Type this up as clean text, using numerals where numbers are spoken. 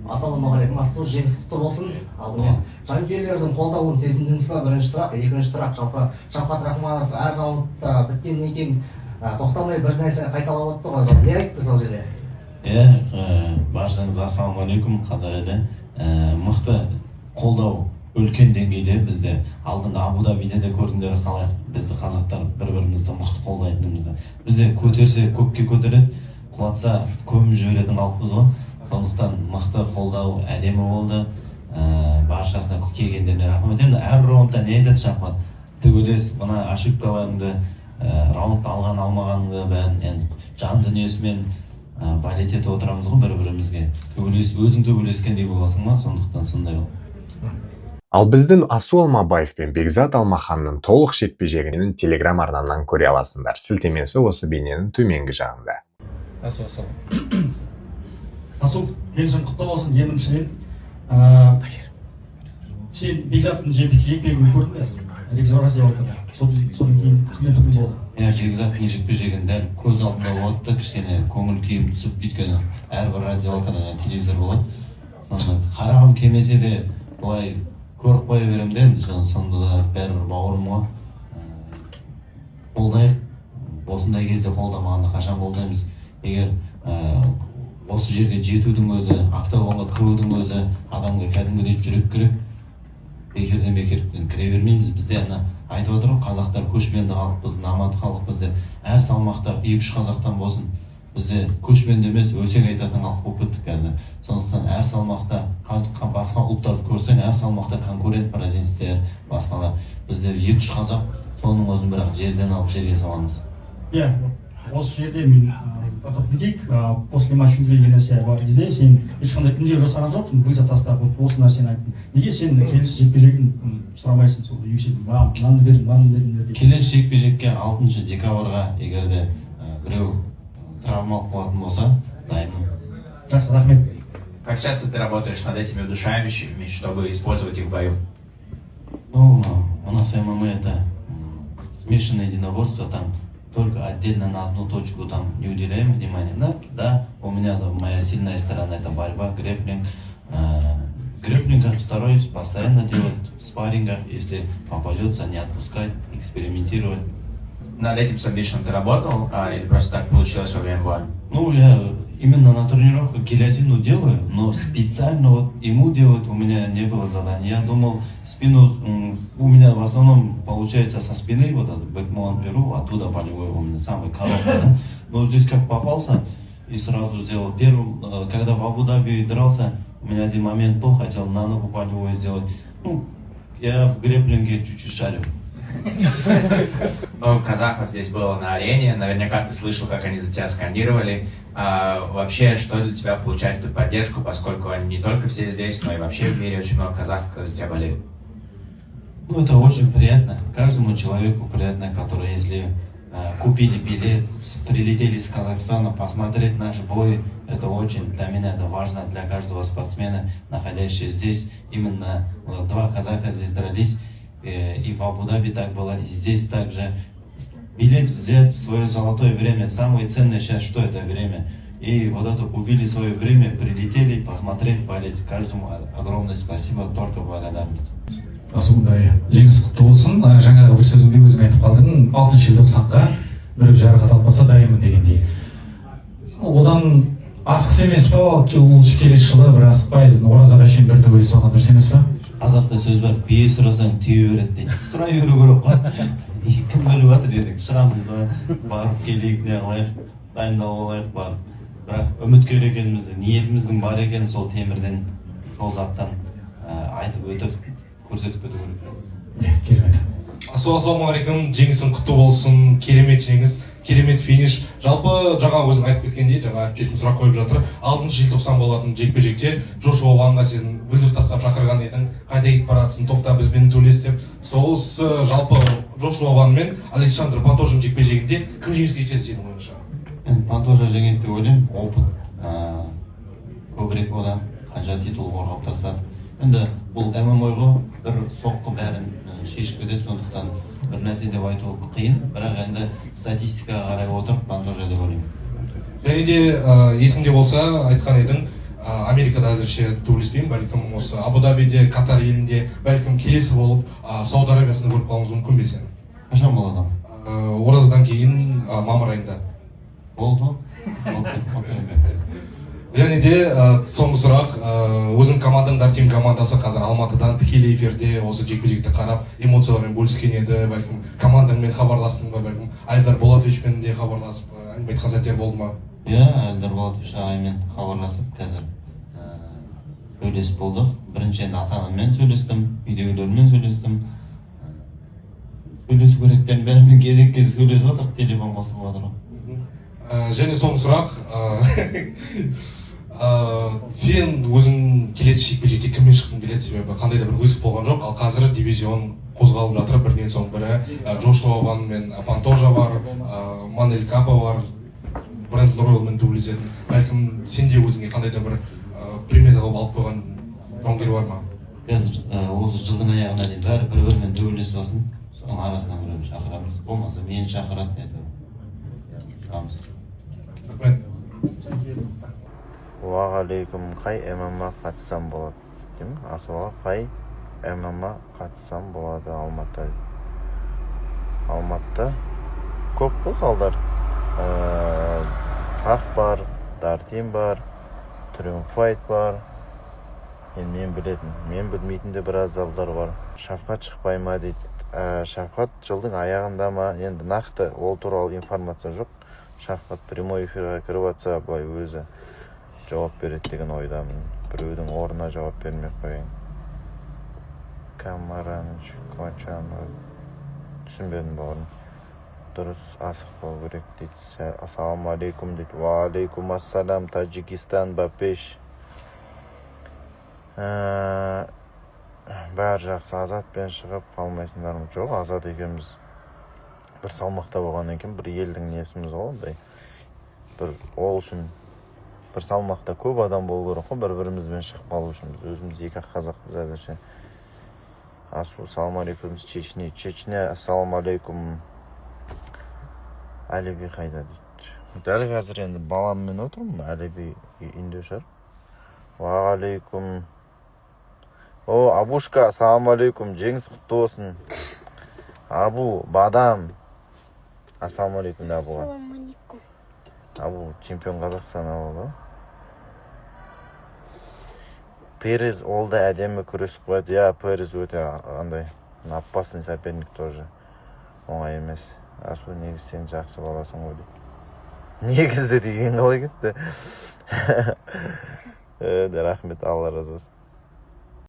Ассалаумағалейкум, астыңыз жеңіс құтты болсын. Алдымен жанкүйерлердің қолдауын сезіндіңіз ба? Бірінші сұрақ. Екінші сұрақ, жалпы Шавқат Рахманов әр раундта біткеннен кейін тоқтамай бір нәрсе қайталап отты ғой. Не айтты сол жерде? Баршаңызға ассалаумағалейкум, қазақ елі. Мықты қолдау үлкен деңгейде бізде. Алдында Абу Дабиде де көрдіңдер қалай бізді қазақтар бір-бірімізді мықты қолдайтынымызды. Бізде көтерсе көкке көтереді, құлатса көміп жіберетін халықпыз ғой. Сондықтан мықты қолдау әдемі болды. Баршасына келгендеріне рахмет. Енді әр раундта не айтады Шахмат? Төбелес, мына ошибкаларыңды, раунд алған алмағаныңды бәрін енді жан дүниесімен балет етіп отырамыз ғой бір-бірімізге. Төбелес, өзің төбелескендей боласың ба? Сондықтан сондай ол. Ал біздің Асу Алмабаев пен Бекзат Алмаханның толық жекпе-жегін Телеграм арнамнан көре аласыңдар. Сілтемесі осы бейненің төменгі жағында. Асу, жеңісің құтты болсын, еміншіден. Сен Бекзаттың жекпе-жегін көрдің бе? Рекзор Россия отыр. Содан кейін күнде тұрмыз болды. Бекзаттың жекпе-жегін дәл көз алдында отты, кішкене көңіл күйім түсіп, өйткені әрбір радиоканалда телевизор болады. Қарағым келмесе де былай көріп қоя беремін де, сонда да бәрібір бауырым ғой. Қолдайық, осындай кезде қолдамағанда қашан қолдаймыз. Егер осы жерге жетудің өзі, октагонға кірудің өзі адамға кәдімгідей жүрек керек. Бекерден кіре бермейміз. Бізде айтып отыр ғой, қазақтар көшпенді халықпыз, намат халықпыз деп. Әр салмақта 2-3 қазақтан болсын. Бізде көшпенді емес, өсек айтатын халық болып кеттік қазір. Сондықтан әр салмақта басқа ұлттарды көрсең, әр салмақта конкурент бразильстер, басқалар. Бізде 2-3 қазақ, соның өзін бірақ жерден алып жерге саламыз. Осы жерде мен айтайық, после матча деген нәрсе бар кезде сен ешқандай үндеу жасаған жоқсың, вызов тастап осы нәрсені айттың. Неге сен келесі жекпе-жегін сұрамайсың сол UFC-дің? Мынаны бердім деп. Келесі жекпе-жекке 6 декабрьға егер де біреу травмалық болатын болса, дайынмын. Жақсы, рахмет. Как часто ты работаешь над этими удушающими, чтобы использовать их в бою? Ну, у нас ММА это смешанное единоборство, там только отдельно на одну точку там не уделяем внимания. Да, у меня моя сильная сторона это борьба, грэпплинг. Грэпплинг стараюсь постоянно делать в спаррингах, если попадется, не отпускать, экспериментировать. Над этим сабмишном ты работал, или просто так получилось во время боя? Ну, я именно на тренировках гильотину делаю, но специально вот ему делать у меня не было задания. Я думал, спину у меня в основном получается со спины, вот этот бэкмон беру, оттуда болевой у меня самый короткий, да? Но здесь как попался и сразу сделал первым, когда в Абу-Даби дрался, у меня один момент был, хотел на ногу болевой сделать. Ну, я в грэпплинге чуть-чуть шарю. Много казахов здесь было на арене, наверняка ты слышал, как они за тебя скандировали. Вообще, что для тебя получать эту поддержку, поскольку они не только все здесь, но и вообще в мире очень много казахов, которые за тебя болеют? Ну, это очень приятно. Каждому человеку приятно, который, если купили билет, прилетели из Казахстана, посмотреть наши бои, это очень для меня это важно, для каждого спортсмена, находящегося здесь. Именно 2 казаха здесь дрались. И в Абу-Даби так было, и здесь также. Билет взять в свое золотое время, самое ценное сейчас, что это время. И вот это купили свое время, прилетели, посмотреть, болеть. Каждому огромное спасибо, только благодарность. Асудай, жеңіс құтты болсын. Жаңағы бір сөзіңде өзің айтып қалдың, 6 желтоқсанда біреу жарақат алпаса дайынмын дегендей. Одан асықса емес па, келесі жылы бір асықпай, оразаға шейін бір төбелес алған дұрыс емес па? Қазақта сөз бар, бие сұрасаң түйе береді дейді. Сұрай беру керек қой. Кім біліп жатыр едік, шығамыз ба, барып келейік, не қылайық, дайындалып алайық барып. Бірақ үміткер екенімізді, ниетіміздің бар екенін сол темірден, сол заттан айтып өтіп, көрсетіп кету керек. Керемет. Ассалаумағалейкум, жеңісің құтты болсын, керемет жеңіс, керемет финиш. Жалпы жаңа өзің айтып кеткендей, жаңа әріптесім сұрақ қойып жатыр. 6 желтоқсан болатын жекпе-жекте Джошуа Ванға сен вызов тастап шақырған едің, қайда кетіп баратсың, тоқта бізбен төлес деп. Сол жалпы Джошуа Ван мен Александр Пантожин жекпе-жегінде кім жеңіске жетеді сенің ойыңша? Енді Пантожа жеңеді деп ойлаймын, опыт көбірек одан, қанша титул қорғап тастады. Енді бұл ММА ғой, бір соққы бәрін шешіп кетеді, сондықтан бір нәрсе деп айту қиын, бірақ енді статистикаға қарай отырып Пантожа деп ойлаймын. Және де есіңде болса айтқан едің, Америкада әзірше төбелеспеймін, бәлкім осы Абу Дабиде, Катар елінде, бәлкім келесі болып Сауд Арабиясында көріп қалуымыз мүмкін бе сені? Қашан болады? Оразадан кейін мамыр айында. Болды. Және де соңғы сұрақ, өзің командаң Дартим командасы қазір Алматыдан тікелей эфирде осы жекпе-жекті қарап эмоциялармен бөліскен еді, бәлкім командаңмен хабарластың ба, бәлкім Айдар Болатовичпен де хабарласып әңгіме айтқан сәттер болды ма? Иә, Айдар Болатович ағаймен хабарласып қазір сөйлесіп болдық. Біріншіден ата-анаммен сөйлестім, үйдегілермен сөйлестім. Сөйлесу керектердің бәрімен кезек-кезек сөйлесіп отырық, телефон қосылып жатыр. Және соңғы сұрақ, сен өзің келесі жекпе-жекте кіммен шыққың келеді, себебі қандай да бір вызов болған жоқ, ал қазір дивизион қозғалып жатыр, бірінен соң бірі Джошуа Ван мен Пантожа бар, Манель Капа бар, Брэндон Ройлмен төбелесетін. Бәлкім сенде өзіңе қандай да бір примета қылып алып қойған жауынгер бар ма? Қазір осы жылдың аяғына дейін бәрі бір-бірімен төбелесіп алсын, соның арасынан біреуін шақырамыз. Болмаса мені шақырады, шығамыз. Рахмет. Уағалейкум, қай ММА қатыссам болады? Асуаға қай ММА қатыссам болады Алматыда? Алматыда көп қой залдар. Сақ бар, Дартим бар, Триумфайт бар. Мен білетін, мен білмейтін де біраз залдар бар. Шафқат шықпай ма дейді. Шафқат жылдың аяғында ма? Енді нақты ол туралы информация жоқ. Шафқат прямой эфирға кіріп жатса, былай өзі жауап береді деген ойдамын. Біреудің орнына жауап бермей қояйын. Камараныч, Квачаны түсінбедім бауырым. Дұрыс асық болу керек дейді. Ассаламу алейкум дейді. Ва алейкум ассалам, Таджикистан, Бапеш. Бәрі жақсы, Азатпен шығып қалмайсыңдар ма? Жоқ, Азат екеуміз бір салмақта болғаннан кейін бір елдің несіміз ғой, бір ол үшін бір салмақта көп адам болу керек қой, бір-бірімізбен шығып қалу үшін. Біз өзіміз екі-ақ қазақпыз әзірше. Асу, салам алейкум, Чечня, ассаламу алейкум. Әліби қайда дейді. Дәл қазір енді баламмен отырмын, Әліби үйінде шығар. Ва алейкум. О, Абушка, ассаламу алейкум, жеңіс құтты болсын. Абу, Бадам. Ассаламу алейкум да Абуға. Ассаламу алейкум. Абу, чемпион Қазақстан болды. Перес ол да әдемі күресіп қояды. Я, Перес өте андай опасный соперник тоже. Оңай емес. Асу, негіз сен жақсы баласың ғой дейді. Негізді деген қалай кетті. Рахмет, Алла разы болсын.